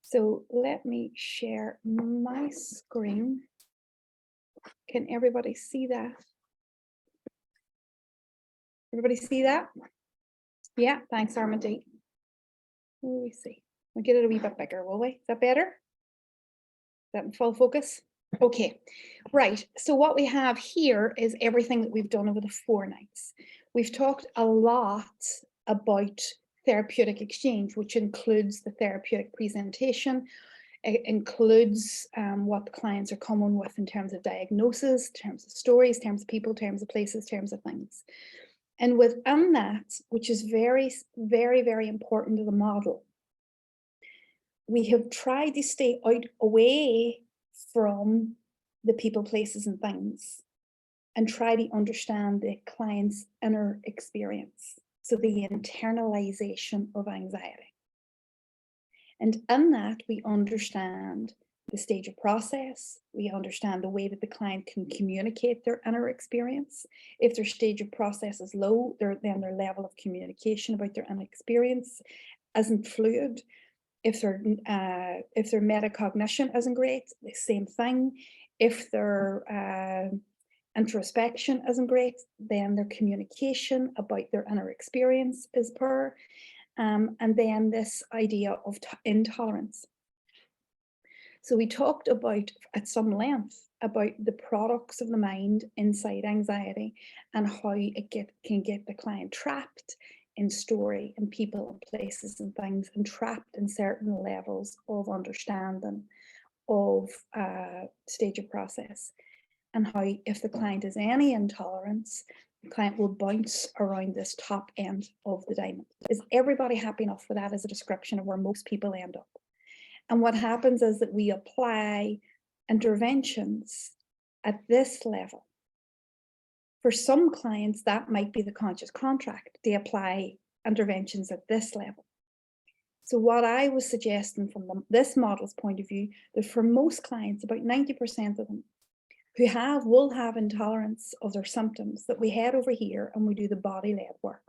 So let me share my screen. Can everybody see that? Everybody see that? Yeah, thanks, Armandi. Let me see. We'll get it a wee bit bigger, will we? Is that better? Is that in full focus? Okay, right. So what we have here is everything that we've done over the 4 nights. We've talked a lot about therapeutic exchange, which includes the therapeutic presentation. It includes what the clients are coming with in terms of diagnosis, in terms of stories, in terms of people, in terms of places, in terms of things. And within that, which is very, very, very important to the model, we have tried to stay away from the people, places, and things and try to understand the client's inner experience. So the internalization of anxiety. And in that, we understand the stage of process. We understand the way that the client can communicate their inner experience. If their stage of process is low, then their level of communication about their inner experience isn't fluid. If their metacognition isn't great, the same thing. If their introspection isn't great, then their communication about their inner experience is poor. And then this idea of intolerance. So we talked about at some length about the products of the mind inside anxiety and how it can get the client trapped in story and people and places and things, and trapped in certain levels of understanding of stage of process, and how if the client has any intolerance, the client will bounce around this top end of the diamond. Is everybody happy enough for that as a description of where most people end up? And what happens is that we apply interventions at this level. For some clients, that might be the conscious contract. They apply interventions at this level. So what I was suggesting from this model's point of view, that for most clients, about 90% of them, who will have intolerance of their symptoms, that we head over here and we do the body-led work.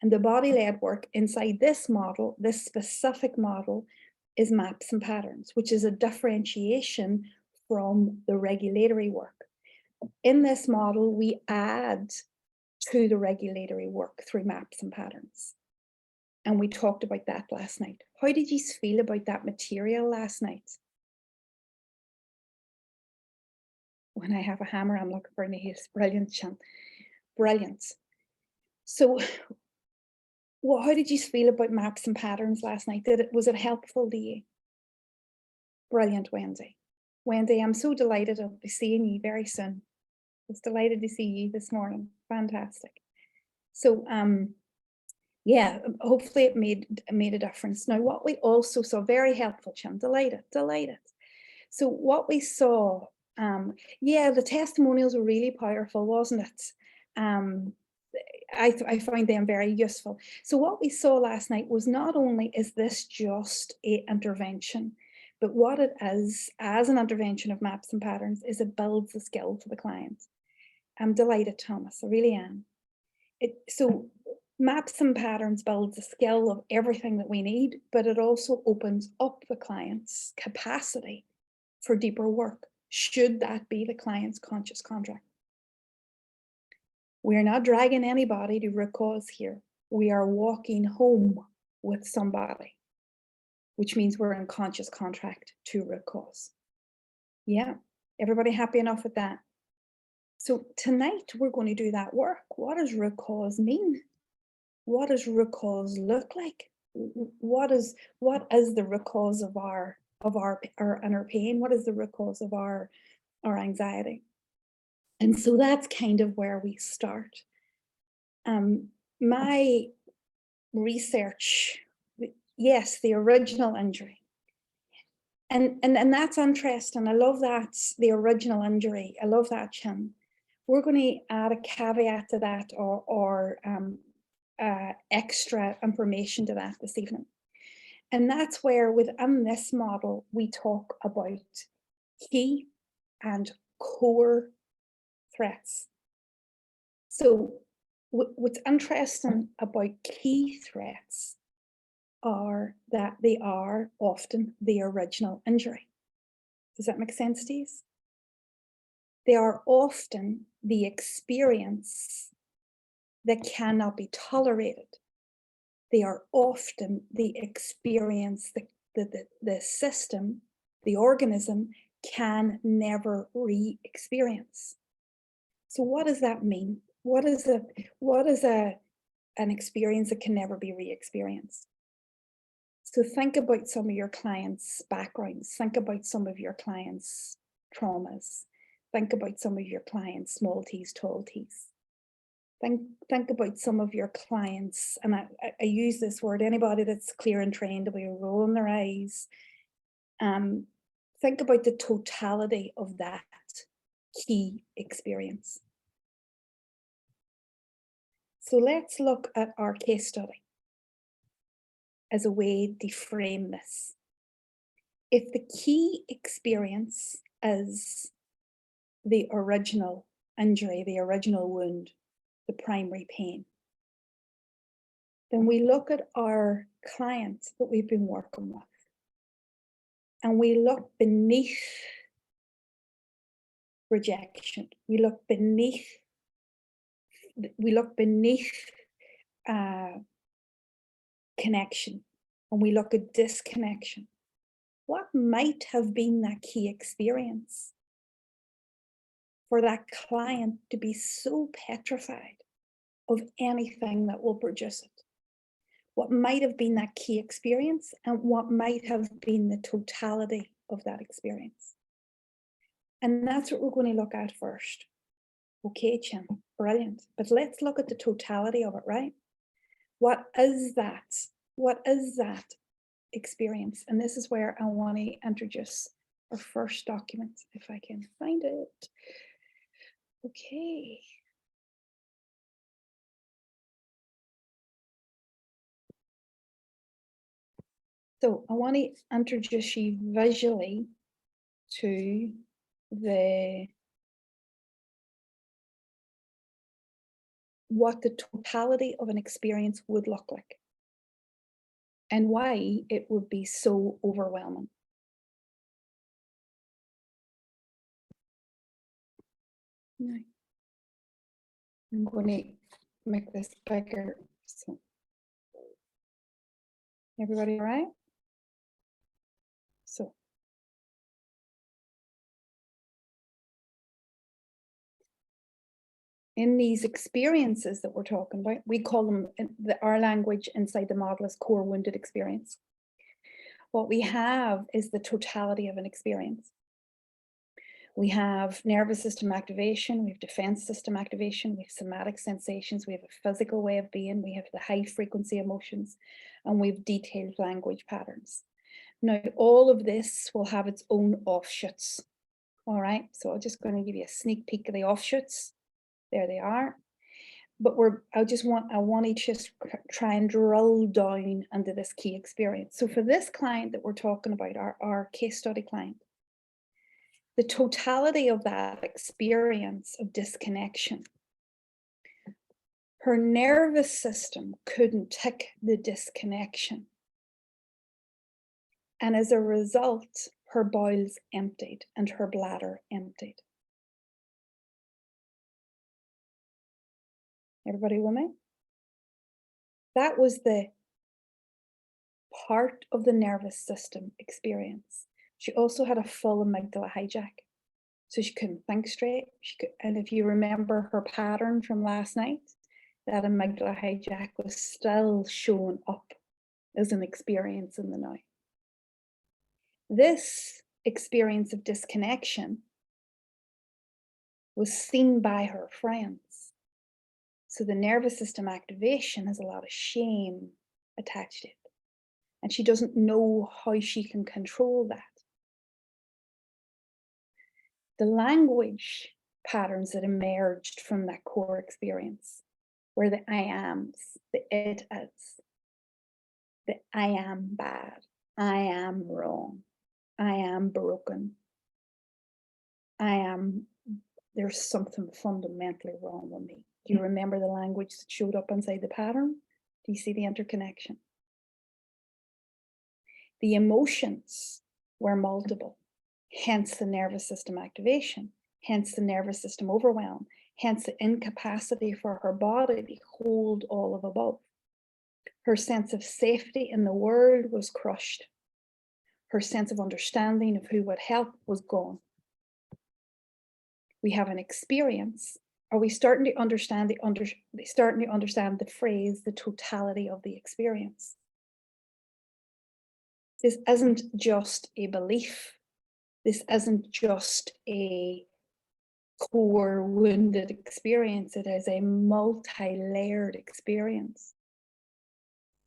And the body-led work inside this model, this specific model, is maps and patterns, which is a differentiation from the regulatory work. In this model, we add to the regulatory work through maps and patterns. And we talked about that last night. How did you feel about that material last night? When I have a hammer, I'm looking for nails. Brilliant, Sean. Brilliant. So how did you feel about maps and patterns last night? Was it helpful to you? Brilliant, Wendy. Wendy, I'm so delighted to be seeing you very soon. I was delighted to see you this morning. Fantastic. So yeah, hopefully it made a difference. Now, what we also saw, very helpful, Sean, delighted. So what we saw, yeah, the testimonials were really powerful, wasn't it? I find them very useful. So what we saw last night was not only is this just an intervention, but what it is as an intervention of maps and patterns is it builds the skill for the client. I'm delighted, Thomas, I really am. So maps and patterns builds the skill of everything that we need, but it also opens up the client's capacity for deeper work, should that be the client's conscious contract. We're not dragging anybody to root cause here. We are walking home with somebody, which means we're in conscious contract to root cause. Yeah, everybody happy enough with that? So tonight we're going to do that work. What does root cause mean? What does root cause look like? What is the root cause of our inner pain? What is the root cause of our anxiety? And so that's kind of where we start. My research, yes, the original injury. And that's interesting. I love that, the original injury. I love that, Chin. We're going to add a caveat to that or extra information to that this evening. And that's where within this model, we talk about key and core threats. So what's interesting about key threats are that they are often the original injury. Does that make sense to you? They are often the experience that cannot be tolerated. They are often the experience that the system, the organism, can never re-experience. So what does that mean? What is an experience that can never be re-experienced? So think about some of your clients' backgrounds. Think about some of your clients' traumas. Think about some of your clients' small t's, tall t's. Think about some of your clients, and I use this word, anybody that's clear and trained will be rolling their eyes. Think about the totality of that key experience. So let's look at our case study as a way to frame this. If the key experience is the original injury, the original wound, the primary pain, then we look at our clients that we've been working with, and we look beneath rejection. We look beneath connection, and we look at disconnection. What might have been that key experience for that client to be so petrified of anything that will produce it? What might have been that key experience, and what might have been the totality of that experience? And that's what we're going to look at first. Okay, Chin, brilliant. But let's look at the totality of it, right? What is that? What is that experience? And this is where I want to introduce our first document, if I can find it. Okay. So I want to introduce you visually to what the totality of an experience would look like and why it would be so overwhelming. Now, I'm going to make this bigger. So, everybody all right? So, in these experiences that we're talking about, we call them, our language inside the model is core wounded experience. What we have is the totality of an experience. We have nervous system activation, we have defense system activation, we have somatic sensations, we have a physical way of being, we have the high frequency emotions, and we have detailed language patterns. Now, all of this will have its own offshoots. All right, so I'm just going to give you a sneak peek of the offshoots. There they are. But I want to just try and drill down into this key experience. So for this client that we're talking about, our case study client, the totality of that experience of disconnection, her nervous system couldn't tick the disconnection. And as a result, her bowels emptied and her bladder emptied. Everybody with me? That was the part of the nervous system experience. She also had a full amygdala hijack. So she couldn't think straight. And if you remember her pattern from last night, that amygdala hijack was still showing up as an experience in the now. This experience of disconnection was seen by her friends. So the nervous system activation has a lot of shame attached to it. And she doesn't know how she can control that. The language patterns that emerged from that core experience were the I ams, the it is, the I am bad, I am wrong, I am broken, there's something fundamentally wrong with me. Do you remember the language that showed up inside the pattern? Do you see the interconnection? The emotions were multiple, hence the nervous system activation, hence the nervous system overwhelm, hence the incapacity for her body to hold all of above. Her sense of safety in the world was crushed. Her sense of understanding of who would help was gone. We have an experience. Are we starting to understand the phrase, the totality of the experience? This isn't just a belief. This isn't just a core wounded experience. It is a multi-layered experience.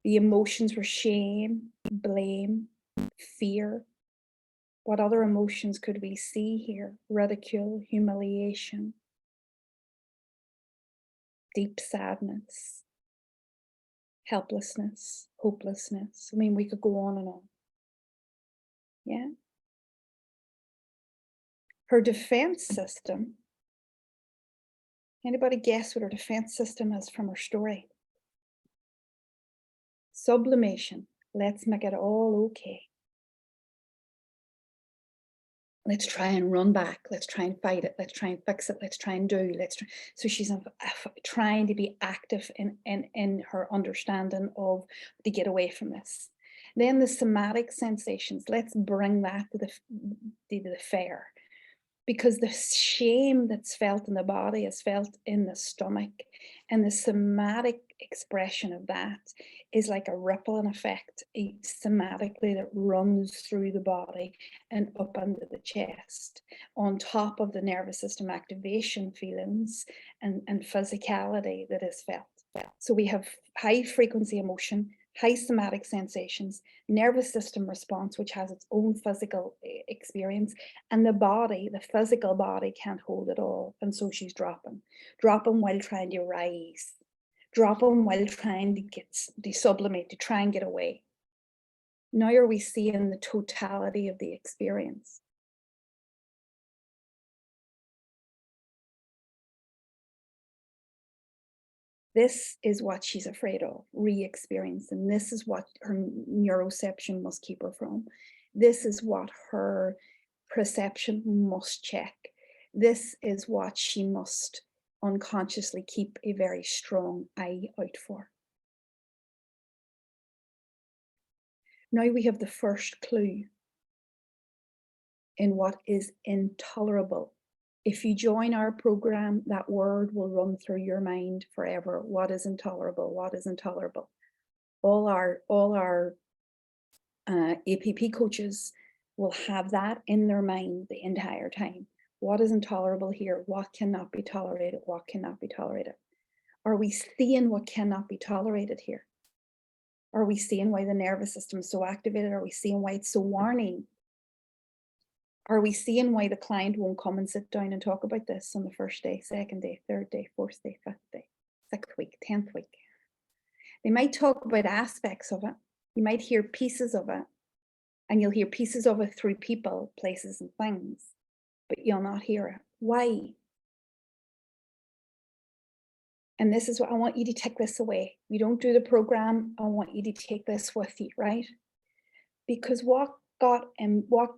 The emotions were shame, blame, fear. What other emotions could we see here? Ridicule, humiliation, deep sadness, helplessness, hopelessness. I mean, we could go on and on. Yeah. Her defense system. Anybody guess what her defense system is from her story? Sublimation. Let's make it all okay. Let's try and run back. Let's try and fight it. Let's try and fix it. Let's try and do. Let's try. So she's trying to be active in her understanding of to get away from this. Then the somatic sensations. Let's bring that to the fair, because the shame that's felt in the body is felt in the stomach, and the somatic expression of that is like a rippling effect somatically that runs through the body and up under the chest, on top of the nervous system activation feelings and physicality that is felt. So we have high frequency emotion, high somatic sensations, nervous system response, which has its own physical experience, and the body, the physical body, can't hold it all. And so she's dropping while trying to rise, dropping while trying to sublimate, to try and get away. Now are we seeing the totality of the experience? This is what she's afraid of, re-experiencing. This is what her neuroception must keep her from. This is what her perception must check. This is what she must unconsciously keep a very strong eye out for. Now we have the first clue in what is intolerable. If you join our program, that word will run through your mind forever. What is intolerable? What is intolerable? All our APP coaches will have that in their mind the entire time. What is intolerable here? What cannot be tolerated? What cannot be tolerated? Are we seeing what cannot be tolerated here? Are we seeing why the nervous system is so activated? Are we seeing why it's so warning? Are we seeing why the client won't come and sit down and talk about this on the first day, second day, third day, fourth day, fifth day, sixth week, 10th week? They might talk about aspects of it. You might hear pieces of it, and you'll hear pieces of it through people, places, and things, but you'll not hear it. Why? And this is what I want you to take this away. You don't do the program, I want you to take this with you, right? Because what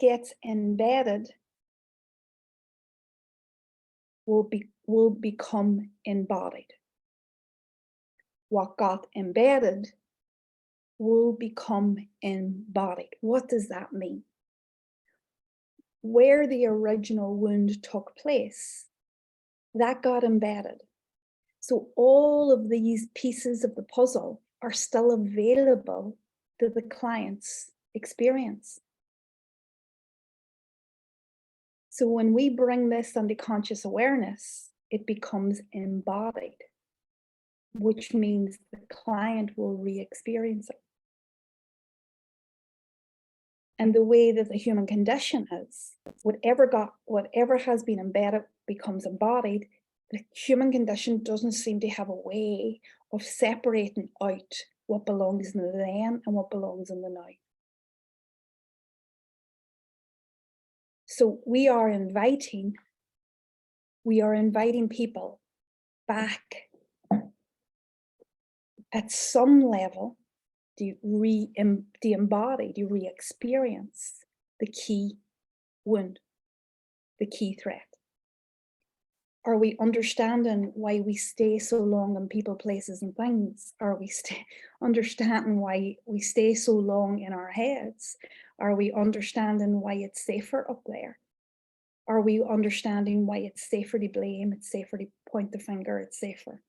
gets embedded will become embodied. What got embedded will become embodied. What does that mean? Where the original wound took place, that got embedded. So all of these pieces of the puzzle are still available to the client's experience. So when we bring this under conscious awareness, it becomes embodied, which means the client will re-experience it. And the way that the human condition is, whatever has been embedded becomes embodied. The human condition doesn't seem to have a way of separating out what belongs in the then and what belongs in the now. So we are inviting people back at some level Do you embody, do you re-experience the key wound, the key threat? Are we understanding why we stay so long in people, places, and things? Are we understanding why we stay so long in our heads? Are we understanding why it's safer up there? Are we understanding why it's safer to blame? It's safer to point the finger. It's safer.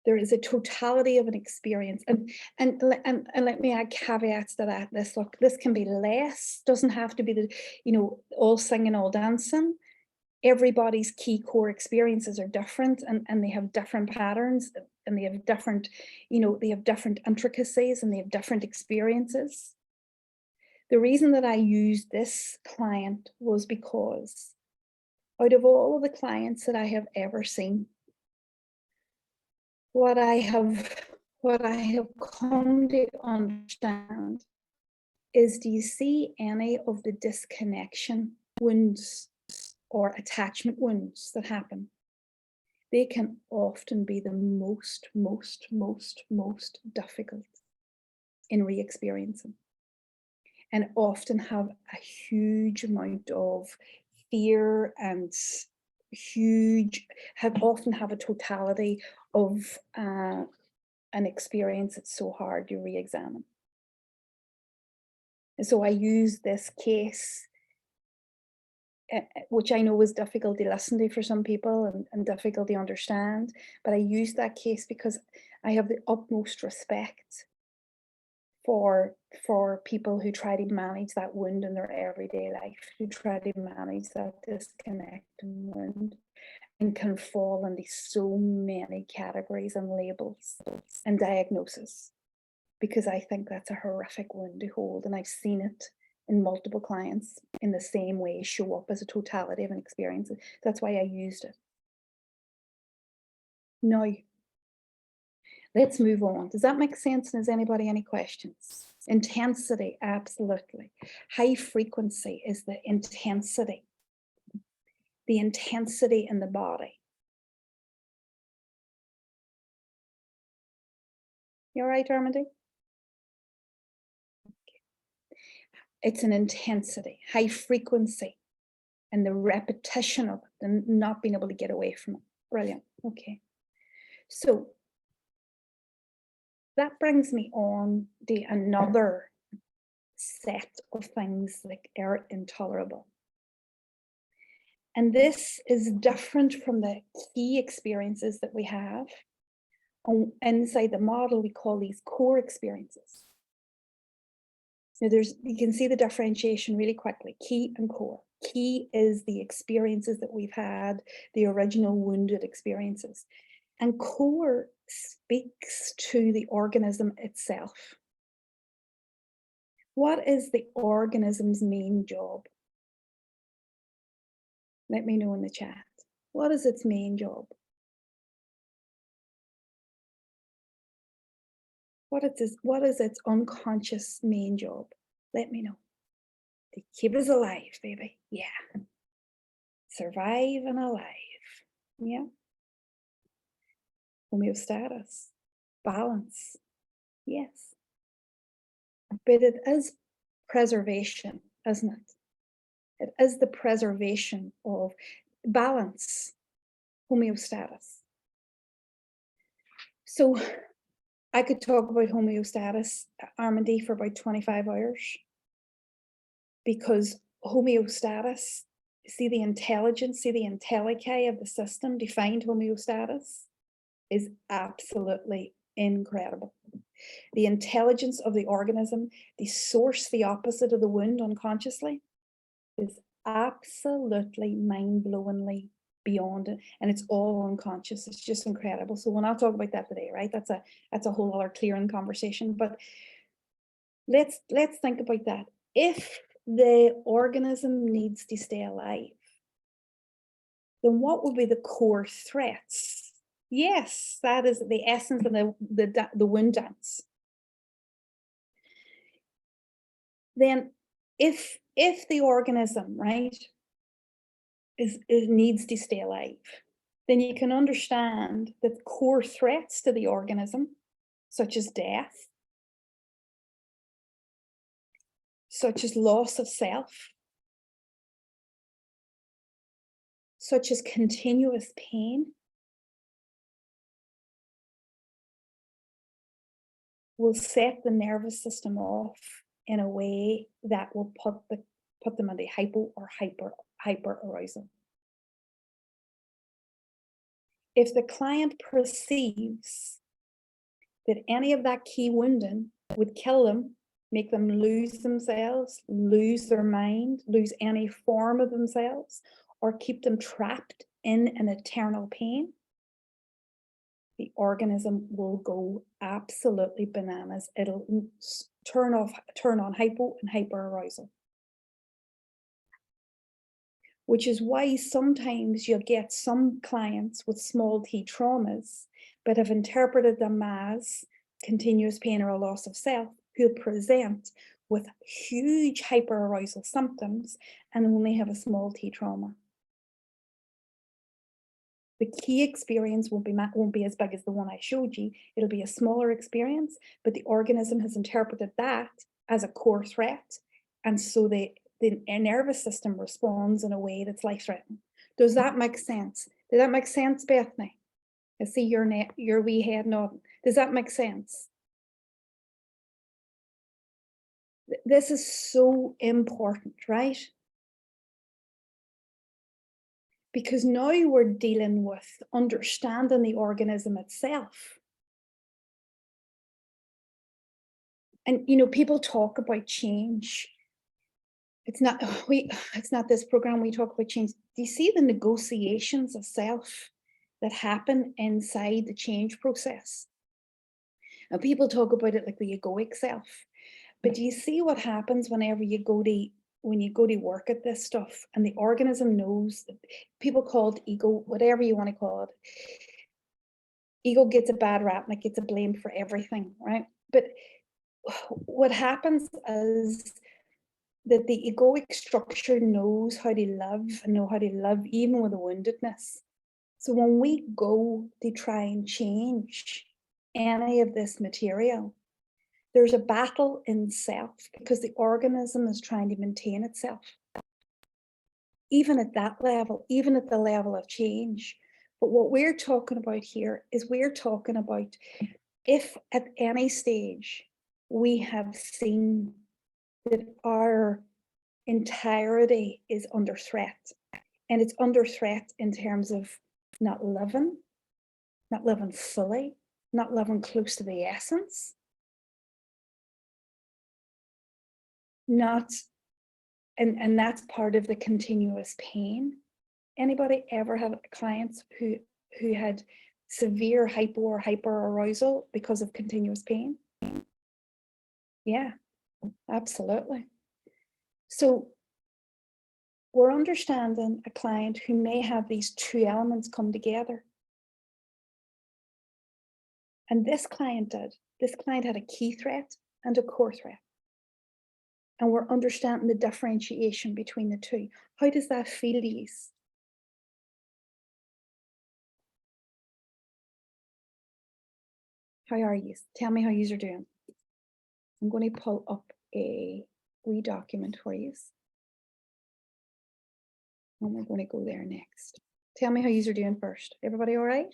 There is a totality of an experience, and let me add caveats to that. This can be less. Doesn't have to be all singing, all dancing. Everybody's key core experiences are different, and they have different patterns, and they have different, they have different intricacies, and they have different experiences. The reason that I used this client was because out of all of the clients that I have ever seen, what I have come to understand is, do you see any of the disconnection wounds or attachment wounds that happen? They can often be the most difficult in re-experiencing, and often have a huge amount of fear, and often have a totality of an experience that's so hard to re-examine. And so I use this case, which I know is difficult to listen to for some people, and difficult to understand, but I use that case because I have the utmost respect for people who try to manage that wound in their everyday life, who try to manage that disconnecting wound, and can fall into so many categories and labels and diagnoses, because I think that's a horrific wound to hold, and I've seen it in multiple clients in the same way show up as a totality of an experience. That's why I used it. Now, let's move on. Does that make sense? Has anybody any questions? Intensity, absolutely. High frequency is the intensity in the body. You all right, Armandi? It's an intensity, high frequency, and the repetition of it, and not being able to get away from it. Brilliant. Okay. So that brings me on to another set of things like are intolerable. And this is different from the key experiences that we have. Inside the model, we call these core experiences. Now you can see the differentiation really quickly, key and core. Key is the experiences that we've had, the original wounded experiences. And core speaks to the organism itself. What is the organism's main job? Let me know in the chat. What is its main job? What is its unconscious main job? Let me know. To keep us alive, baby. Yeah. Survive and alive. Yeah. Homeostasis. Balance. Yes. But it is preservation, isn't it? It is the preservation of balance, homeostasis. So I could talk about homeostasis, Armandi, for about 25 hours, because homeostasis, see the intelligence, see the intellici of the system defined homeostasis is absolutely incredible. The intelligence of the organism, the source, the opposite of the wound unconsciously, is absolutely mind-blowingly beyond it, and it's all unconscious. It's just incredible. So we'll not talk about that today, right? That's a whole other clearing conversation. But let's think about that. If the organism needs to stay alive, then what would be the core threats? Yes, that is the essence of the wound dance. Then if the organism, right, is needs to stay alive, then you can understand that core threats to the organism, such as death, such as loss of self, such as continuous pain, will set the nervous system off in a way that will put them into hypo or hyper arousal. If the client perceives that any of that key wounding would kill them, make them lose themselves, lose their mind, lose any form of themselves, or keep them trapped in an eternal pain, the organism will go absolutely bananas. It'll turn on hypo and hyper arousal. Which is why sometimes you'll get some clients with small t traumas, but have interpreted them as continuous pain or a loss of self, who present with huge hyperarousal symptoms and only have a small t trauma. The key experience won't be as big as the one I showed you. It'll be a smaller experience, but the organism has interpreted that as a core threat, and so the nervous system responds in a way that's life-threatening. Does that make sense? Did that make sense, Bethany? I see your wee head nodding. Does that make sense? This is so important, right? Because now we're dealing with understanding the organism itself. And people talk about change. It's not this program we talk about change. Do you see the negotiations of self that happen inside the change process? And people talk about it like the egoic self. But do you see what happens whenever you go to work at this stuff, and the organism knows? People call it ego, whatever you want to call it. Ego gets a bad rap and it gets a blame for everything, right? But what happens is that the egoic structure knows how to love and know how to love even with a woundedness. So when we go to try and change any of this material, there's a battle in self because the organism is trying to maintain itself. Even at that level, even at the level of change. But what we're talking about here is we're talking about if at any stage we have seen that our entirety is under threat, and it's under threat in terms of not living fully, not living close to the essence, and that's part of the continuous pain. Anybody ever have clients who had severe hypo or hyper arousal because of continuous pain? Yeah, absolutely. So we're understanding a client who may have these two elements come together. And this client did. This client had a key threat and a core threat. And we're understanding the differentiation between the two. How does that feel to you? How are you? Tell me how you're doing. I'm going to pull up a wee document for you. And we're going to go there next. Tell me how you're doing first. Everybody all right?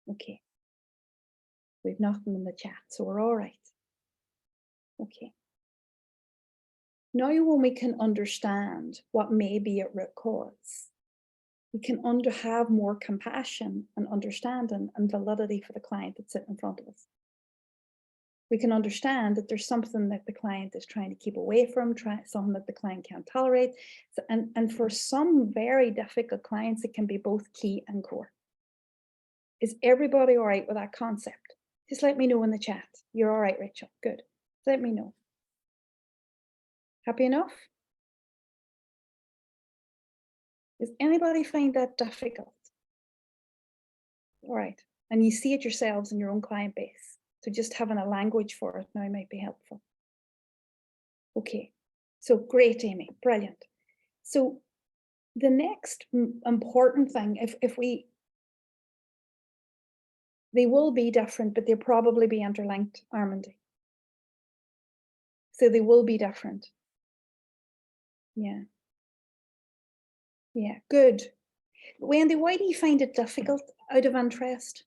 Okay. We've nothing in the chat, so we're all right. Okay. Now when we can understand what may be at root cause, we can have more compassion and understanding and validity for the client that's sitting in front of us. We can understand that there's something that the client is trying to keep away from, something that the client can't tolerate. And for some very difficult clients, it can be both key and core. Is everybody all right with that concept? Just let me know in the chat. You're all right, Rachel. Good. Let me know. Happy enough? Does anybody find that difficult? All right. And you see it yourselves in your own client base. So just having a language for it now might be helpful. Okay. So great, Amy. Brilliant. So the next important thing, if we, they will be different, but they'll probably be interlinked, Armandi. So they will be different. Yeah. Yeah. Good. Wendy, why do you find it difficult out of interest?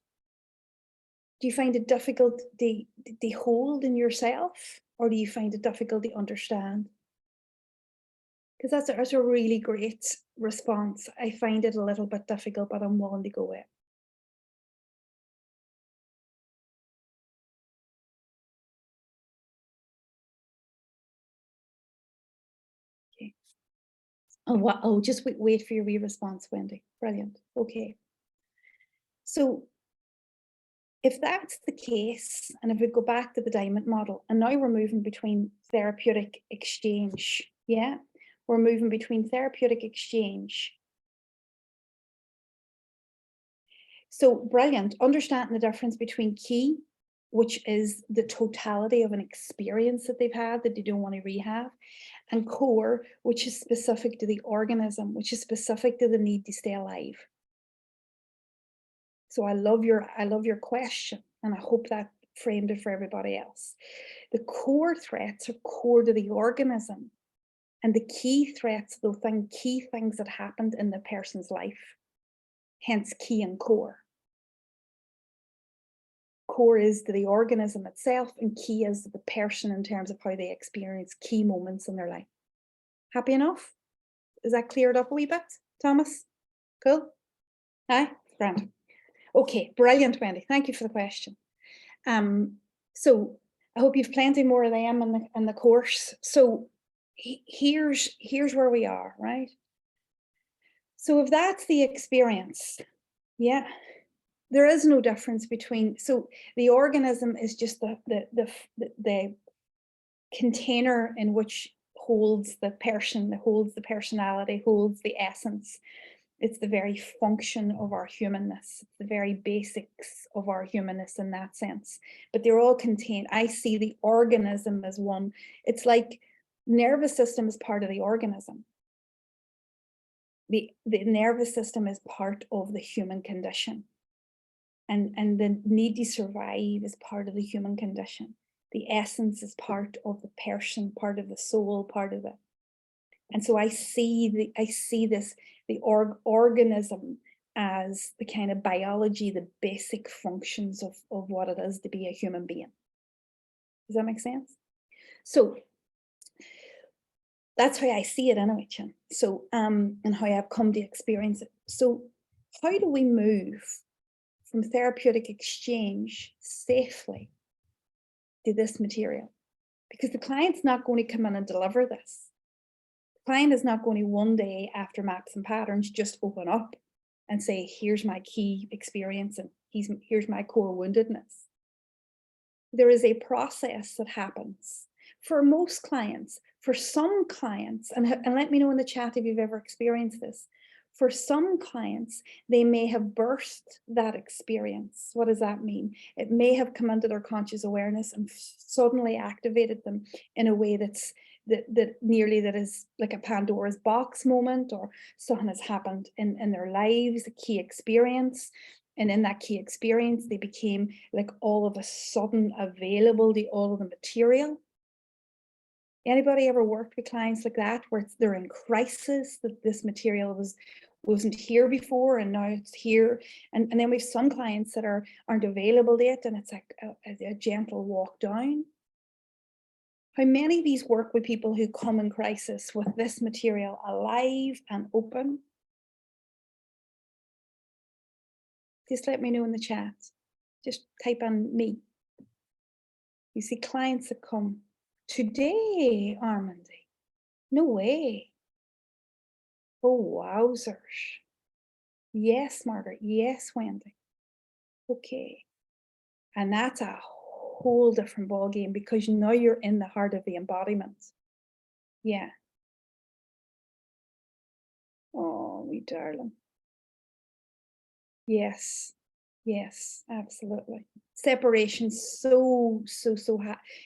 Do you find it difficult to hold in yourself, or do you find it difficult to understand? Because that's a really great response. I find it a little bit difficult, but I'm willing to go with it. Okay. Oh, what? Oh, just wait for your wee response, Wendy. Brilliant. Okay. So if that's the case, and if we go back to the diamond model, and now we're moving between therapeutic exchange, yeah, we're moving between therapeutic exchange. So brilliant, understanding the difference between key, which is the totality of an experience that they've had that they don't want to rehab, and core, which is specific to the organism, which is specific to the need to stay alive. So I love your question, and I hope that framed it for everybody else. The core threats are core to the organism, and the key threats, the key things that happened in the person's life, hence key and core. Core is to the organism itself, and key is to the person in terms of how they experience key moments in their life. Happy enough? Is that cleared up a wee bit, Thomas? Cool? Aye? Grand. Okay, brilliant, Wendy. Thank you for the question. So I hope you've plenty more of them in the course. So here's where we are, right? So if that's the experience, yeah, there is no difference between, so the organism is just the container in which holds the person, holds the personality, holds the essence. It's the very function of our humanness, the very basics of our humanness in that sense. But they're all contained. I see the organism as one. It's like nervous system is part of the organism. The nervous system is part of the human condition. And the need to survive is part of the human condition. The essence is part of the person, part of the soul, part of the. And so I see this, the organism as the kind of biology, the basic functions of what it is to be a human being. Does that make sense? So that's how I see it anyway, Chin. So and how I've come to experience it. So how do we move from therapeutic exchange safely to this material? Because the client's not going to come in and deliver this. The client is not going to one day after maps and patterns just open up and say, here's my key experience and here's my core woundedness. There is a process that happens for most clients. For some clients, and let me know in the chat if you've ever experienced this. For some clients, they may have birthed that experience. What does that mean? It may have come into their conscious awareness and suddenly activated them in a way that is like a Pandora's box moment, or something has happened in their lives, a key experience. And in that key experience, they became like all of a sudden available to all of the material. Anybody ever worked with clients like that, where they're in crisis, that this material wasn't here before and now it's here? And then we have some clients that aren't available yet, and it's like a gentle walk down. How many of these work with people who come in crisis with this material alive and open? Just let me know in the chat. Just type in me. You see clients that come today, Armandi. No way. Oh, wowzers. Yes, Margaret. Yes, Wendy. Okay. And that's a whole different ballgame, because now you're in the heart of the embodiment. Yeah. Oh, we darling. Yes. Yes, absolutely. Separation, so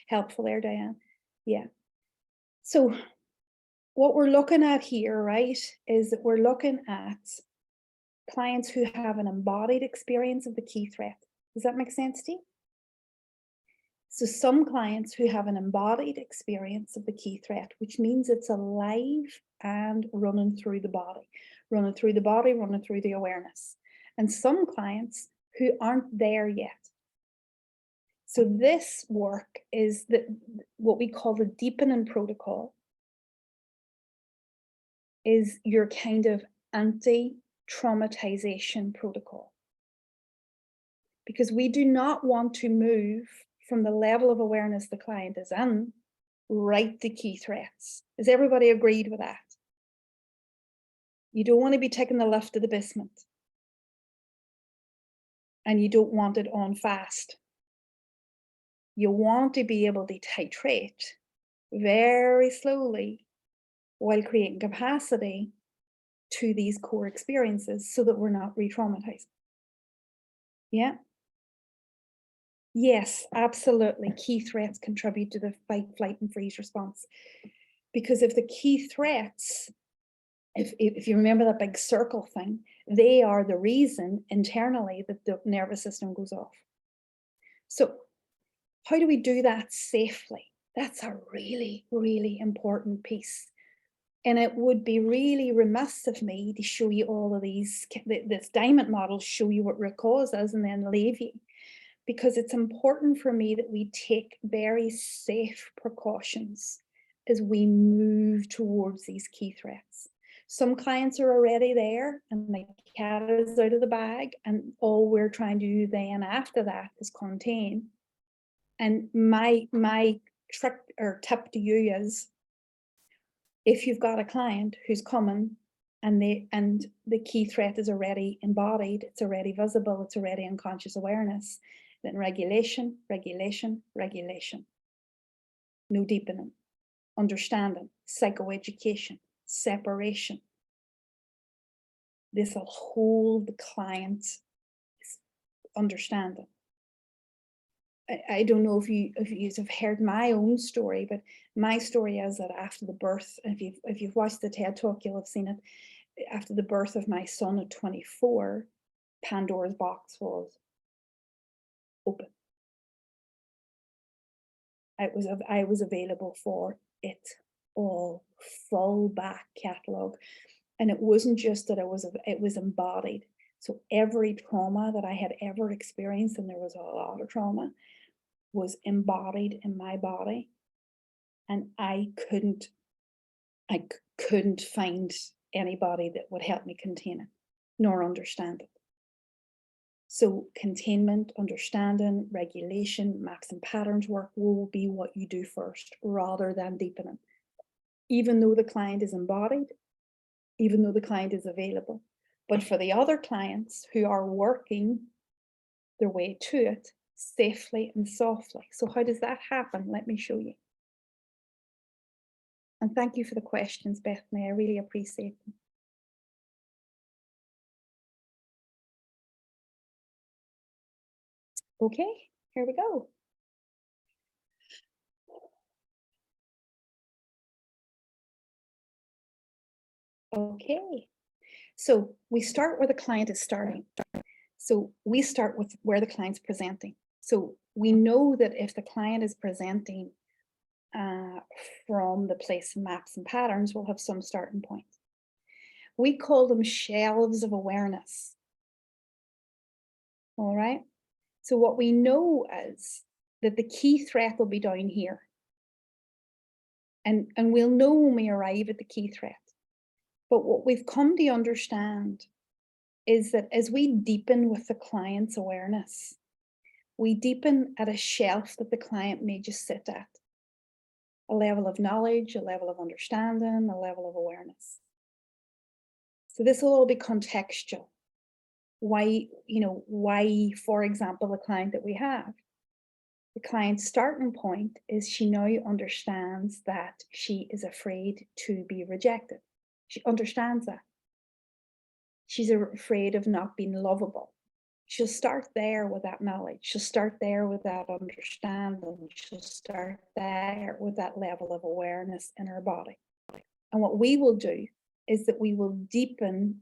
helpful there, Diane. Yeah. So what we're looking at here, right, is that we're looking at clients who have an embodied experience of the key threat. Does that make sense to you? So some clients who have an embodied experience of the key threat, which means it's alive and running through the body, running through the body, running through the awareness. And some clients who aren't there yet. So this work is what we call the Deepening Protocol, is your kind of anti-traumatization protocol. Because we do not want to move from the level of awareness the client is in right to key threats. Is everybody agreed with that? You don't want to be taking the lift to the basement. And you don't want it on fast. You want to be able to titrate very slowly while creating capacity to these core experiences so that we're not re-traumatized. Yeah? Yes, absolutely. Key threats contribute to the fight, flight, and freeze response. Because if the key threats, if you remember that big circle thing, they are the reason internally that the nervous system goes off. So how do we do that safely? That's a really, really important piece. And it would be really remiss of me to show you all of these, this diamond model, show you what root cause is and then leave you. Because it's important for me that we take very safe precautions as we move towards these key threats. Some clients are already there and the cat is out of the bag, and all we're trying to do then after that is contain. And my trick or tip to you is, if you've got a client who's coming and the key threat is already embodied, it's already visible, it's already unconscious awareness, then regulation, regulation, regulation. No deepening, understanding, psychoeducation, separation. This will hold the client's understanding. I don't know if you have heard my own story, but my story is that after the birth, if you've watched the TED Talk, you'll have seen it. After the birth of my son at 24, Pandora's box was open. I was available for it all, full back catalogue. And it wasn't just that it was embodied. So every trauma that I had ever experienced, and there was a lot of trauma, was embodied in my body. And I couldn't find anybody that would help me contain it, nor understand it. So containment, understanding, regulation, maps and patterns work will be what you do first, rather than deepening. Even though the client is embodied, even though the client is available. But for the other clients who are working their way to it safely and softly. So how does that happen? Let me show you. And thank you for the questions, Bethany. I really appreciate them. Okay, here we go. Okay, so we start where the client is starting. So we start with where the client's presenting. So we know that if the client is presenting from the place of maps and patterns, we'll have some starting point. We call them shelves of awareness. All right. So what we know is that the key threat will be down here. And we'll know when we arrive at the key threat. But what we've come to understand is that as we deepen with the client's awareness, we deepen at a shelf that the client may just sit at. A level of knowledge, a level of understanding, a level of awareness. So this will all be contextual. Why, for example, the client that we have, the client's starting point is she now understands that she is afraid to be rejected. She understands that. She's afraid of not being lovable. She'll start there with that knowledge. She'll start there with that understanding. She'll start there with that level of awareness in her body. And what we will do is that we will deepen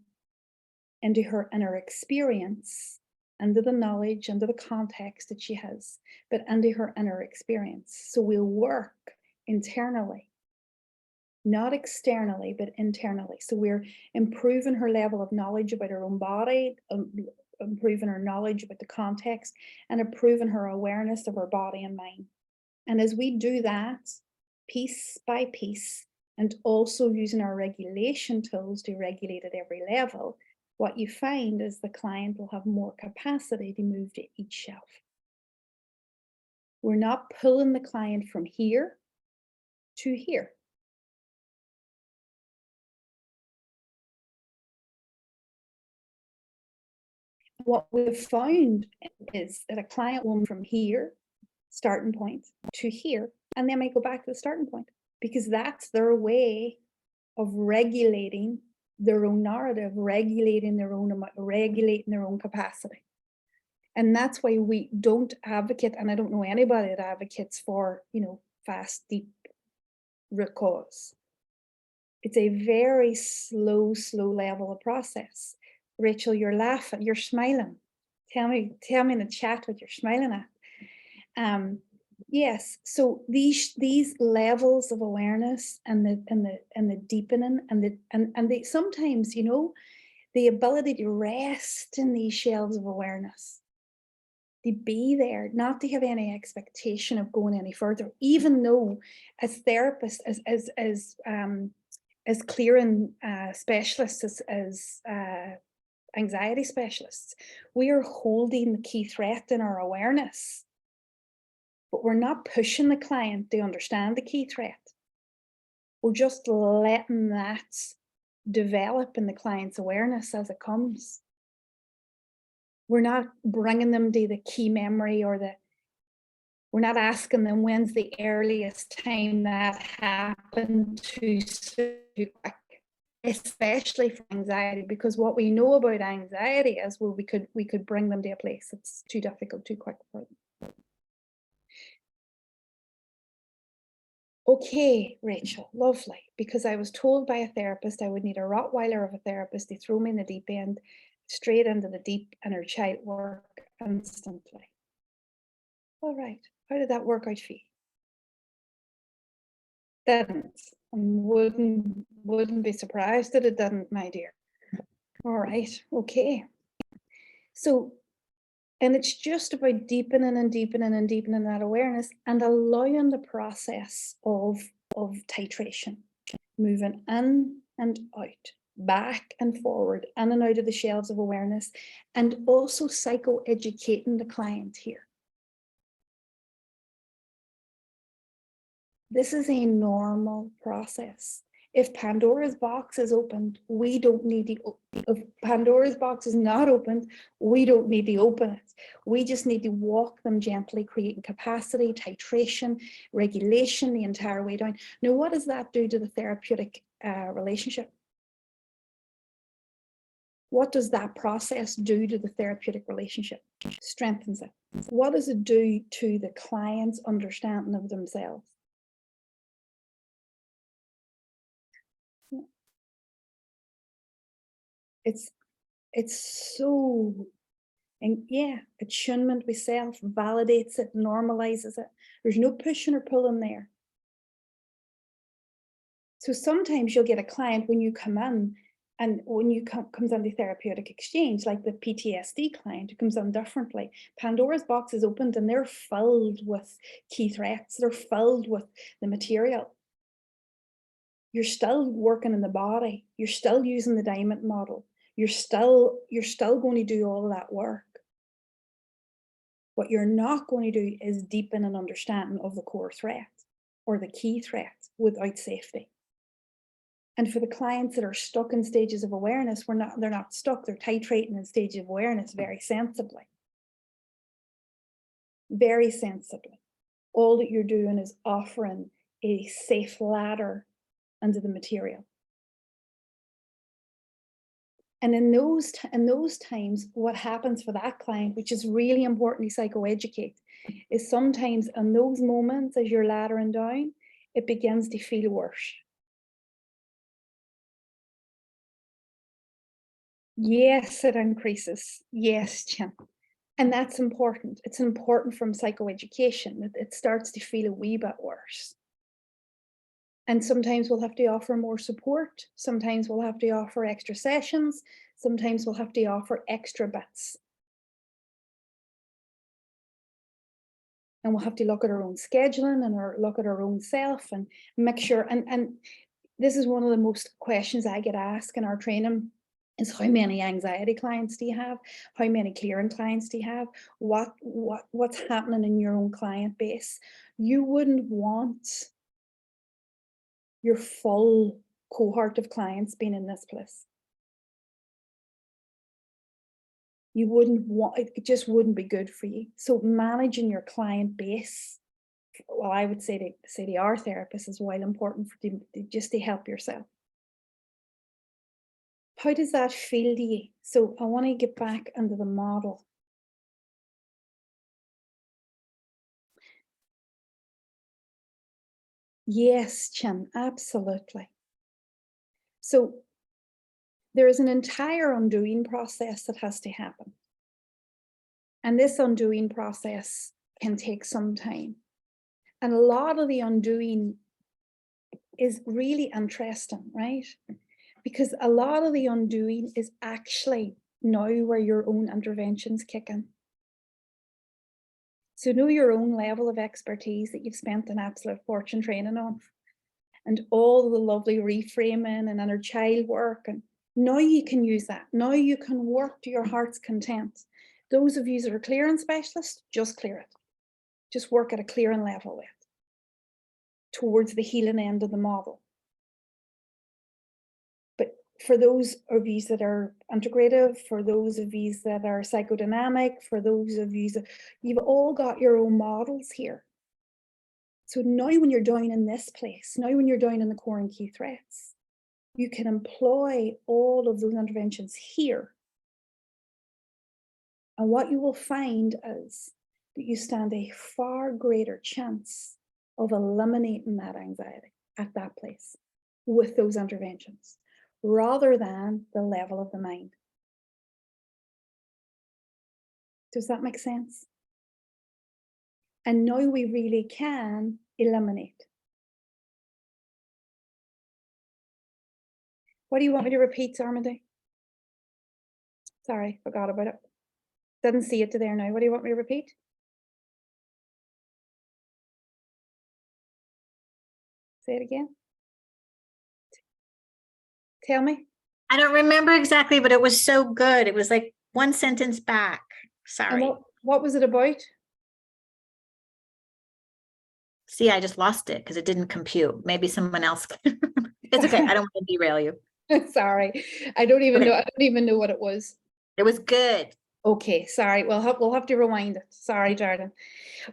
into her inner experience, into the knowledge, into the context that she has, but into her inner experience. So we'll work internally, not externally, but internally. So we're improving her level of knowledge about her own body, improving her knowledge about the context, and improving her awareness of her body and mind. And as we do that, piece by piece, and also using our regulation tools to regulate at every level, what you find is the client will have more capacity to move to each shelf. We're not pulling the client from here to here. What we've found is that a client will move from here, starting point, to here, and they might go back to the starting point, because that's their way of regulating their own narrative, regulating their own capacity. And that's why we don't advocate, and I don't know anybody that advocates for, fast, deep root cause. It's a very slow level of process. Rachel, you're laughing, you're smiling. Tell me in the chat what you're smiling at. Yes, so these levels of awareness and the deepening and they sometimes, the ability to rest in these shelves of awareness, to be there, not to have any expectation of going any further, even though as therapists, as clearing specialists, as anxiety specialists, we are holding the key threat in our awareness, but we're not pushing the client to understand the key threat. We're just letting that develop in the client's awareness as it comes. We're not bringing them to the key memory we're not asking them when's the earliest time that happened too quick, especially for anxiety, because what we know about anxiety is, well, we could bring them to a place that's too difficult, too quick for them. Okay, Rachel, lovely, because I was told by a therapist I would need a Rottweiler of a therapist to throw me in the deep end, straight into the deep inner child work instantly. All right, how did that work out for you? Didn't, and wouldn't be surprised that it didn't, my dear. All right, okay. So, and it's just about deepening and deepening and deepening that awareness and allowing the process of titration, moving in and out, back and forward, in and out of the shelves of awareness, and also psychoeducating the client here. This is a normal process. If Pandora's box is opened, we don't need to, if Pandora's box is not opened, we don't need to open it. We just need to walk them gently, creating capacity, titration, regulation the entire way down. Now, what does that do to the therapeutic relationship? What does that process do to the therapeutic relationship? Strengthens it. What does it do to the client's understanding of themselves? It's so, and yeah, attunement with self validates it, normalizes it. There's no pushing or pulling there. So sometimes you'll get a client when you come in, and when you comes on the therapeutic exchange, like the PTSD client who comes on differently, Pandora's box is opened and they're filled with key threats. They're filled with the material. You're still working in the body. You're still using the diamond model. You're still going to do all of that work. What you're not going to do is deepen an understanding of the core threat or the key threat without safety. And for the clients that are stuck in stages of awareness, they're not stuck, they're titrating in stages of awareness very sensibly. Very sensibly. All that you're doing is offering a safe ladder under the material. And in those times, what happens for that client, which is really important to psychoeducate, is sometimes in those moments as you're laddering down, it begins to feel worse. Yes, it increases. Yes, Jen. And that's important. It's important from psychoeducation that it starts to feel a wee bit worse. And sometimes we'll have to offer more support. Sometimes we'll have to offer extra sessions. Sometimes we'll have to offer extra bits. And we'll have to look at our own scheduling and look at our own self and make sure. And this is one of the most questions I get asked in our training is how many anxiety clients do you have? How many clearing clients do you have? What's happening in your own client base? You wouldn't want your full cohort of clients being in this place. You wouldn't want, it just wouldn't be good for you. So managing your client base, well, I would say to our therapists is while important for just to help yourself. How does that feel to you? So I want to get back into the model. Yes, Chin, absolutely. So there is an entire undoing process that has to happen. And this undoing process can take some time. And a lot of the undoing is really interesting, right? Because a lot of the undoing is actually now where your own interventions kick in. So know your own level of expertise that you've spent an absolute fortune training on, and all the lovely reframing and inner child work. And now you can use that. Now you can work to your heart's content. Those of you that are clearing specialists, just clear it. Just work at a clearing level with it, towards the healing end of the model. But for those of you that are integrative, for those of you that are psychodynamic, for those of you that you've all got your own models here. So now when you're down in this place, now when you're down in the core and key threats, you can employ all of those interventions here. And what you will find is that you stand a far greater chance of eliminating that anxiety at that place with those interventions, rather than the level of the mind. Does that make sense? And now we really can eliminate. What do you want me to repeat, Armady? Sorry, forgot about it. Didn't see it to there now. What do you want me to repeat? Say it again. Tell me. I don't remember exactly, but it was so good. It was like one sentence back. Sorry. And what was it about? See, I just lost it because it didn't compute. Maybe someone else. It's okay. I don't want to derail you. Sorry, I don't even know. I don't even know what it was. It was good. Okay, sorry. We'll have to rewind it. Sorry, Jordan.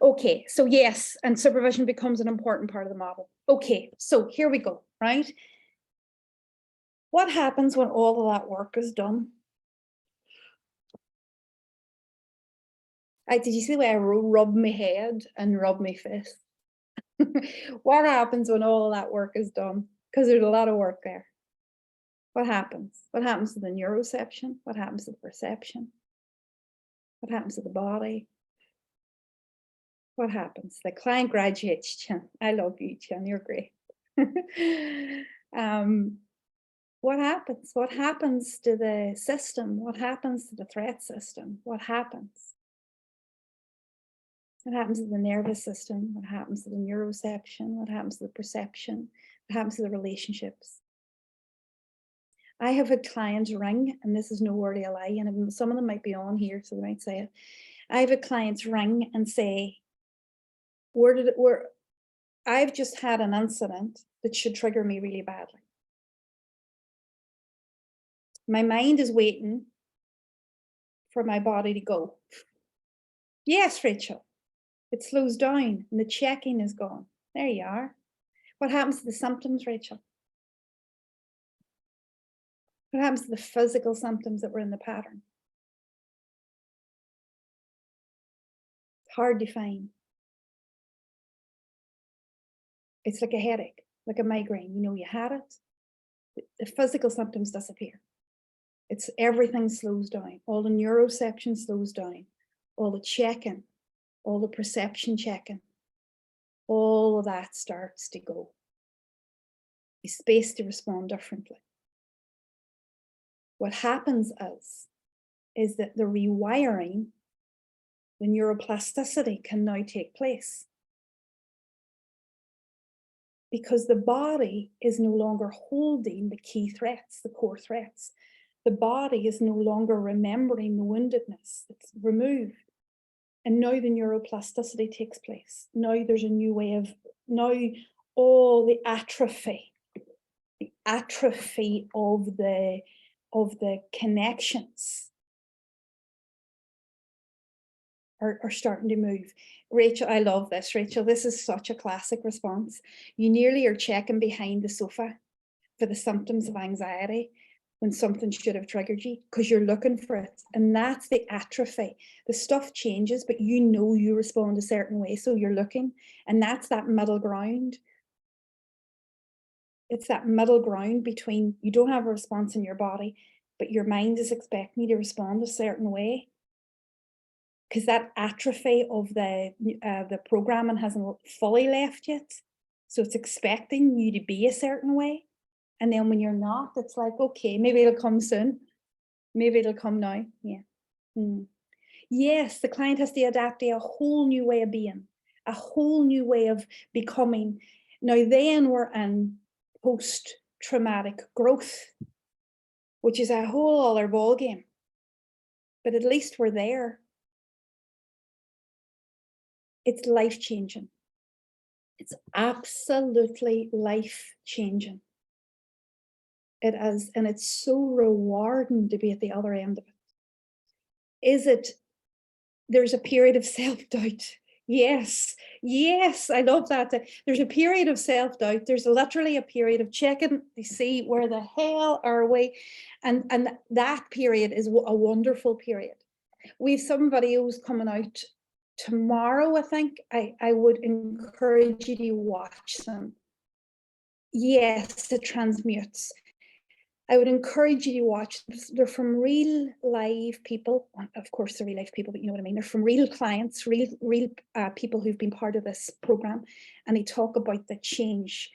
Okay, so yes, and supervision becomes an important part of the model. Okay, so here we go, right? What happens when all of that work is done? Did you see the way I rub my head and rub my fist? What happens when all of that work is done? Because there's a lot of work there. What happens? What happens to the neuroception? What happens to the perception? What happens to the body? What happens? The client graduates, Chin. I love you, Chin. You're great. What happens? What happens to the system? What happens to the threat system? What happens? What happens to the nervous system? What happens to the neuroception? What happens to the perception? What happens to the relationships? I have had clients ring, and this is no word of a lie, and some of them might be on here, so they might say it. I have had clients ring and say, I've just had an incident that should trigger me really badly. My mind is waiting for my body to go. Yes, Rachel, it slows down and the checking is gone. There you are. What happens to the symptoms, Rachel? What happens to the physical symptoms that were in the pattern? It's hard to find. It's like a headache, like a migraine. You know you had it. The physical symptoms disappear. It's everything slows down. All the neuroception slows down. All the checking, all the perception checking, all of that starts to go. The space to respond differently. What happens is that the rewiring, the neuroplasticity can now take place. Because the body is no longer holding the key threats, the core threats. The body is no longer remembering the woundedness. It's removed. And now the neuroplasticity takes place. Now there's a new way of, now all the atrophy of the connections are starting to move. Rachel, I love this, Rachel. This is such a classic response. You nearly are checking behind the sofa for the symptoms of anxiety when something should have triggered you, because you're looking for it. And that's the atrophy. The stuff changes, but you know you respond a certain way, so you're looking. And that's that middle ground. It's that middle ground between you don't have a response in your body, but your mind is expecting you to respond a certain way. Because that atrophy of the programming hasn't fully left yet. So it's expecting you to be a certain way. And then when you're not, it's like, okay, maybe it'll come soon. Maybe it'll come now. Yeah. Yes, the client has to adapt to a whole new way of being, a whole new way of becoming. Now then we're in post-traumatic growth, which is a whole other ballgame. But at least we're there. It's life-changing. It's absolutely life-changing. It is, and it's so rewarding to be at the other end of it. Is it, there's a period of self-doubt. Yes, I love that. There's a period of self-doubt. There's literally a period of checking to see where the hell are we. And that period is a wonderful period. We have some videos coming out tomorrow, I think. I would encourage you to watch them. Yes, it transmutes. I would encourage you to watch. They're from real live people. Of course, they're real life people, but you know what I mean. They're from real clients, real people who've been part of this program, and they talk about the change.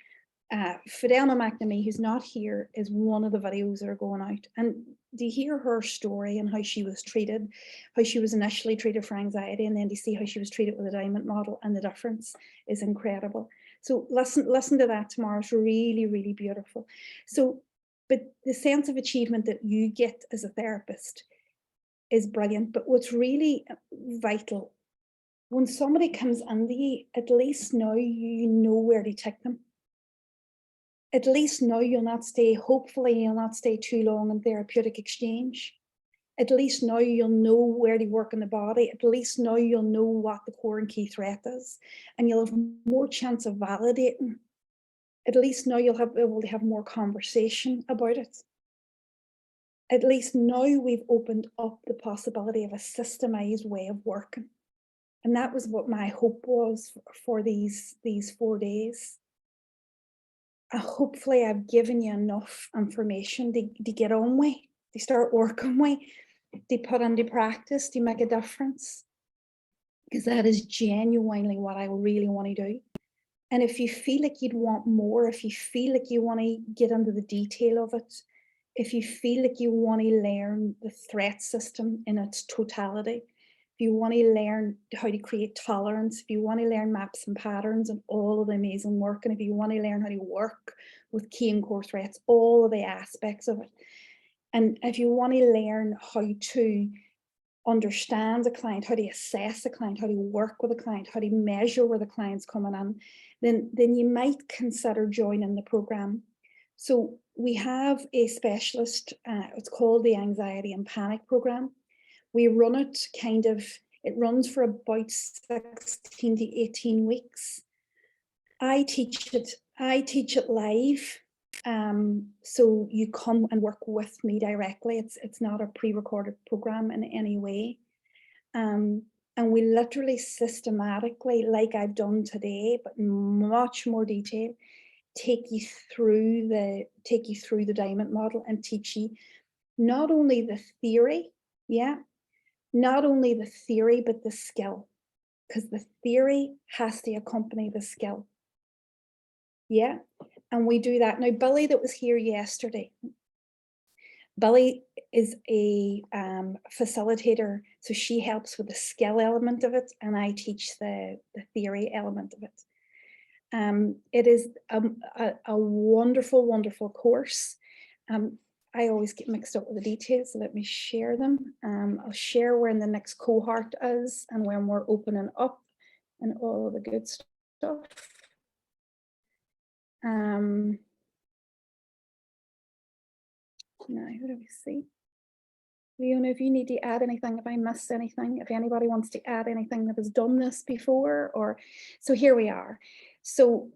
Fidelma McNamee, who's not here, is one of the videos that are going out. And to hear her story and how she was treated, how she was initially treated for anxiety, and then to see how she was treated with a diamond model, and the difference is incredible. So listen to that tomorrow. It's really, really beautiful. So, but the sense of achievement that you get as a therapist is brilliant. But what's really vital, when somebody comes under you, at least now you know where to take them. At least now you'll not stay, hopefully you'll not stay too long in therapeutic exchange. At least now you'll know where to work in the body. At least now you'll know what the core and key threat is, and you'll have more chance of validating. At least now you'll be able to have more conversation about it. At least now we've opened up the possibility of a systemized way of working. And that was what my hope was for these 4 days. Hopefully I've given you enough information to get on with, to start working with, to put into practice, to make a difference. Because that is genuinely what I really want to do. And if you feel like you'd want more, if you feel like you want to get into the detail of it, if you feel like you want to learn the threat system in its totality, if you want to learn how to create tolerance, if you want to learn maps and patterns and all of the amazing work, and if you want to learn how to work with key and core threats, all of the aspects of it, and if you want to learn how to understand a client, how to assess a client, how to work with a client, how to measure where the client's coming in, then you might consider joining the program. So we have a specialist, it's called the Anxiety and Panic Program. We run it it runs for about 16 to 18 weeks. I teach it live So you come and work with me directly. It's not a pre-recorded program in any way. And we literally systematically, like I've done today, but much more detail, take you through the diamond model and teach you not only the theory, not only the theory, but the skill, because the theory has to accompany the skill. Yeah. And we do that. Now, Billy that was here yesterday, Billy is a facilitator, so she helps with the skill element of it, and I teach the theory element of it. It is a wonderful, wonderful course. I always get mixed up with the details, so let me share them. I'll share when the next cohort is and when we're opening up and all the good stuff. Now, who do we see? Leona, if you need to add anything, if I missed anything, if anybody wants to add anything that has done this before, or so here we are. So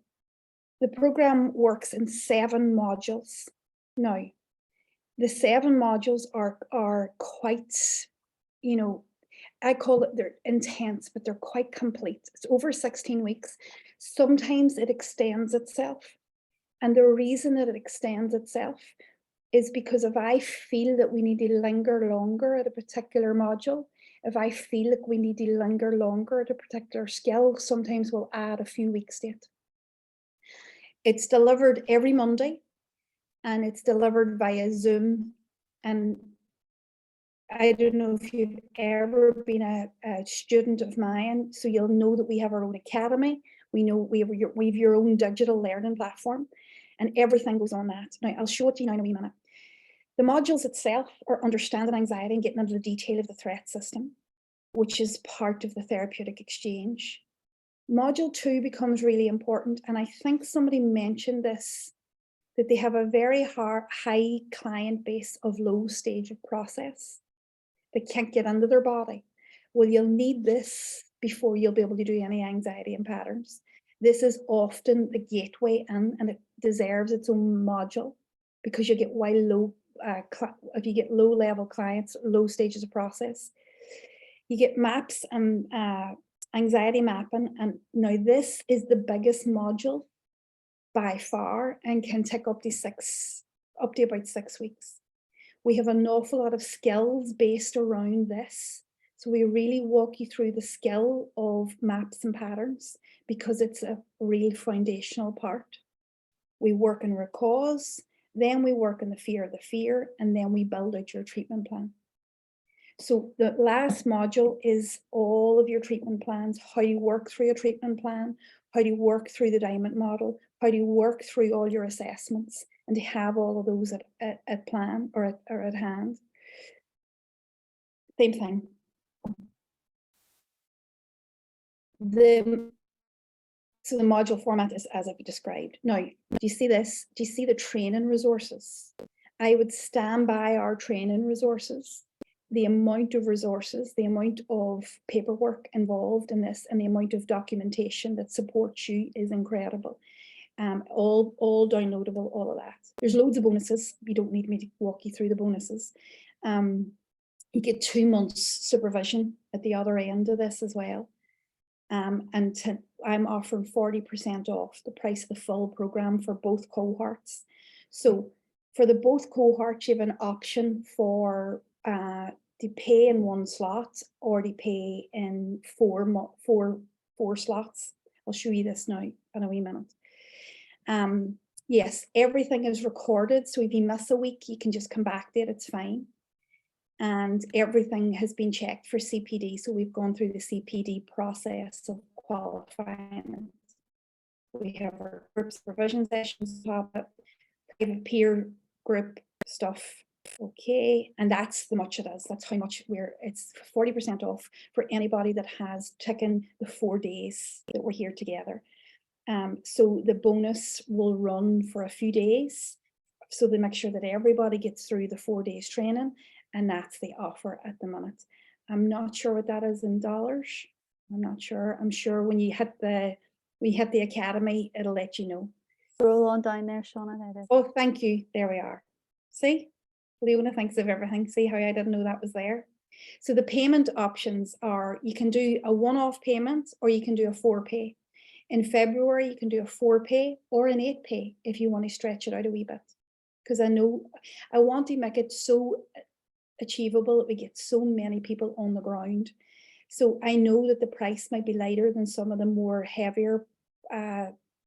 the program works in 7 modules. Now, the 7 modules are quite, you know, I call it, they're intense, but they're quite complete. It's over 16 weeks. Sometimes it extends itself. And the reason that it extends itself is because if I feel that we need to linger longer at a particular module, if I feel like we need to linger longer at a particular skill, sometimes we'll add a few weeks to it. It's delivered every Monday, and it's delivered via Zoom. And I don't know if you've ever been a student of mine, so you'll know that we have our own academy. We know we have your own digital learning platform, and everything goes on that. Now, I'll show it to you now in a wee minute. The modules itself are understanding anxiety and getting into the detail of the threat system, which is part of the therapeutic exchange. Module 2 becomes really important, and I think somebody mentioned this, that they have a very high client base of low stage of process that can't get into their body. Well, you'll need this before you'll be able to do any anxiety and patterns. This is often the gateway in, and it deserves its own module, because you get if you get low level clients, low stages of process, you get maps and anxiety mapping. And now this is the biggest module by far and can take up to about 6 weeks. We have an awful lot of skills based around this. So we really walk you through the skill of maps and patterns because it's a real foundational part. We work in root cause, then we work in the fear of the fear, and then we build out your treatment plan. So the last module is all of your treatment plans, how you work through a treatment plan, how do you work through the diamond model, how do you work through all your assessments, and to have all of those at plan or at hand. Same thing. So the module format is as I've described. Now, do you see this? Do you see the training resources? I would stand by our training resources. The amount of resources, the amount of paperwork involved in this, and the amount of documentation that supports you is incredible. All downloadable, all of that. There's loads of bonuses. You don't need me to walk you through the bonuses. You get 2 months supervision at the other end of this as well. I'm offering 40% off the price of the full program for both cohorts. So for the both cohorts, you have an option for to pay in 1 slot or to pay in four slots. I'll show you this now in a wee minute. Yes, everything is recorded. So if you miss a week, you can just come back to it, it's fine. And everything has been checked for CPD. So we've gone through the CPD process of qualifying. We have our group supervision sessions, private peer group stuff. Okay, and that's the much it is. That's how much it's 40% off for anybody that has taken the 4 days that we're here together. So the bonus will run for a few days. So they make sure that everybody gets through the 4 days training, and that's the offer at the minute. I'm not sure what that is in dollars. I'm not sure. I'm sure when you hit the academy, it'll let you know. Scroll on down there, Shauna. There it is. Oh, thank you. There we are. See, Leona thinks of everything. See how I didn't know that was there. So the payment options are, you can do a one-off payment or you can do a 4-pay. In February, you can do a 4-pay or an 8-pay if you want to stretch it out a wee bit. Because I know I want to make it so achievable that we get so many people on the ground. So I know that the price might be lighter than some of the more heavier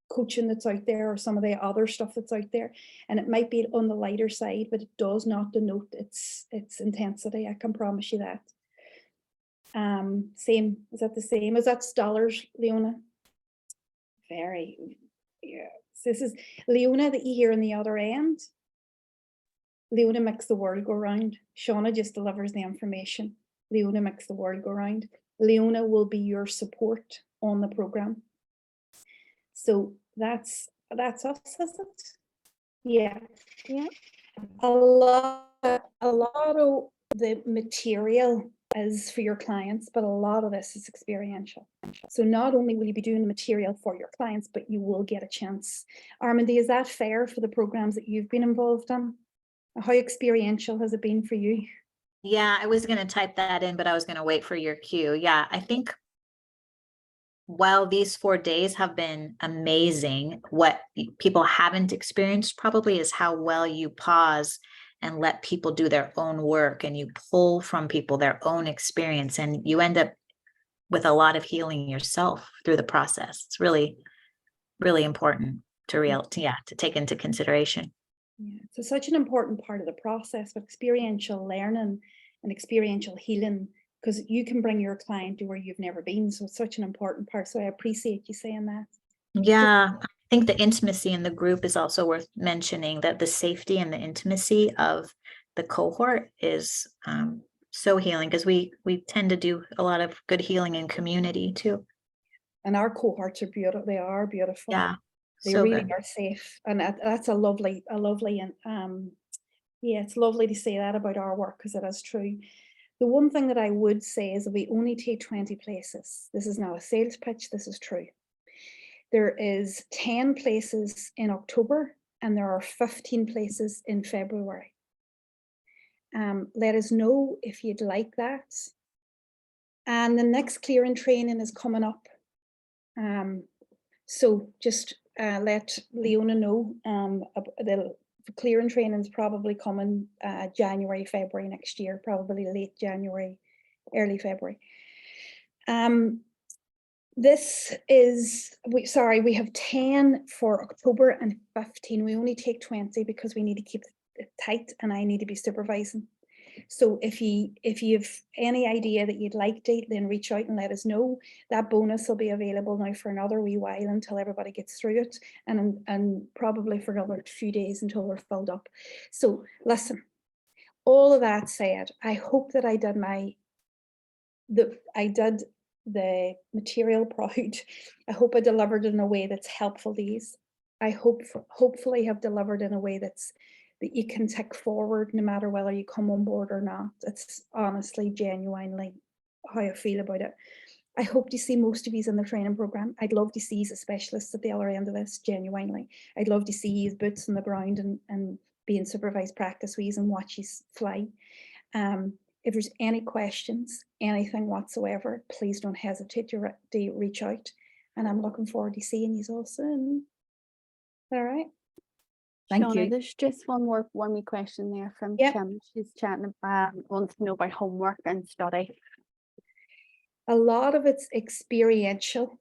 coaching that's out there, or some of the other stuff that's out there, and it might be on the lighter side, but it does not denote its intensity. I can promise you that. Same, is that the same? Is that dollars, Leona? Very, yeah. So this is Leona that you hear on the other end. Leona makes the world go round. Shauna just delivers the information. Leona makes the world go round. Leona will be your support on the program. So that's us, is it? Yeah. Yeah. A lot of the material is for your clients, but a lot of this is experiential. So not only will you be doing the material for your clients, but you will get a chance. Armandi, is that fair for the programs that you've been involved in? How experiential has it been for you? Yeah, I was going to type that in, but I was going to wait for your cue. Yeah, I think while these 4 days have been amazing, what people haven't experienced probably is how well you pause and let people do their own work, and you pull from people their own experience, and you end up with a lot of healing yourself through the process. It's really, really important to take into consideration. Yeah, so such an important part of the process with experiential learning and experiential healing, because you can bring your client to where you've never been. So it's such an important part. So I appreciate you saying that. Yeah, I think the intimacy in the group is also worth mentioning, that the safety and the intimacy of the cohort is so healing, because we tend to do a lot of good healing in community too. And our cohorts are beautiful. They are beautiful. Yeah, They so really good. are safe. And that's a lovely, yeah, it's lovely to say that about our work, because it is true. The one thing that I would say is that we only take 20 places. This is not a sales pitch, this is true. There is 10 places in October and there are 15 places in February. Let us know if you'd like that. And the next clearing training is coming up. So just let Leona know. The clearing training is probably coming January, February next year, probably late January, early February. This is, we have 10 for October and 15. We only take 20 because we need to keep it tight and I need to be supervising. So if you have any idea that you'd like to, then reach out and let us know. That bonus will be available now for another wee while until everybody gets through it, and probably for another few days until we're filled up. So listen, all of that said, I hope that I did the material proud. I hope I delivered in a way that's helpful to you. I hopefully have delivered in a way that you can tick forward no matter whether you come on board or not. It's honestly, genuinely how I feel about it. I hope to see most of you in the training program. I'd love to see you as specialists at the other end of this, genuinely. I'd love to see you as boots on the ground and being supervised practice with and watch you fly. If there's any questions, anything whatsoever, please don't hesitate to reach out. And I'm looking forward to seeing you all soon. All right. Thank Shauna, you. there's just one wee question there from Yep. Kim. She's chatting about, wants to know about homework and study. A lot of it's experiential.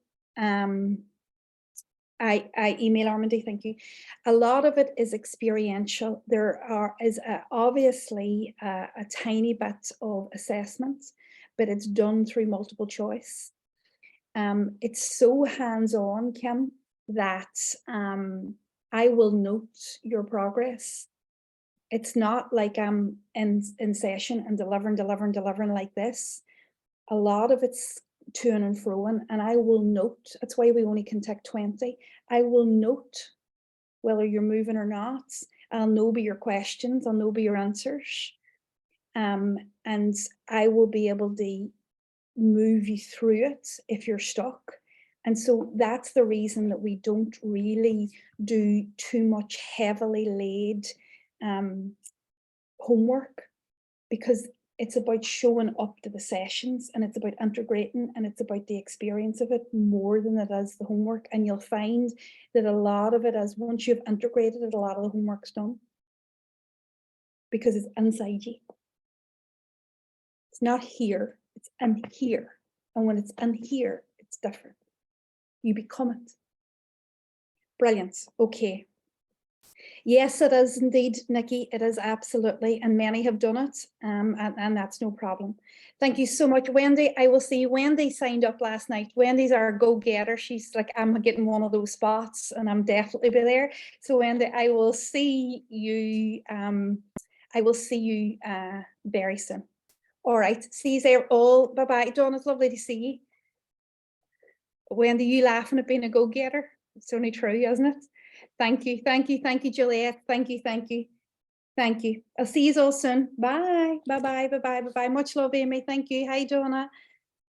I email Armandi, thank you. A lot of it is experiential. There is obviously a tiny bit of assessment, but it's done through multiple choice. It's so hands-on, Kim, that I will note your progress. It's not like I'm in session and delivering like this. A lot of it's to and froing, and I will note. That's why we only can take 20. I will note whether you're moving or not. I'll know by your questions, I'll know by your answers, and I will be able to move you through it if you're stuck. And so that's the reason that we don't really do too much heavily laid homework, because it's about showing up to the sessions, and it's about integrating, and it's about the experience of it more than it is the homework. And you'll find that a lot of it is, once you've integrated it, a lot of the homework's done, because it's inside you. It's not here, it's in here. And when it's in here, it's different. You become it. Brilliant. Okay. Yes, it is indeed, Nikki. It is absolutely, and many have done it, and that's no problem. Thank you so much, Wendy. I will see. Wendy signed up last night. Wendy's our go-getter. She's like, I'm getting one of those spots, and I'm definitely be there. So, Wendy, I will see you. I will see you very soon. All right. See you there all. Bye bye, Dawn. It's lovely to see you. Wendy, you laughing at being a go-getter? It's only true, isn't it? Thank you, thank you, thank you, Juliet. Thank you, thank you, thank you. I'll see you all soon. Bye, bye, bye, bye, bye, bye, bye. Much love, Amy. Thank you. Hi, Donna.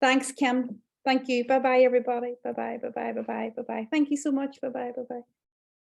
Thanks, Kim. Thank you. Bye, bye, everybody. Bye, bye, bye, bye, bye, bye, bye, bye. Thank you so much. Bye, bye, bye, bye.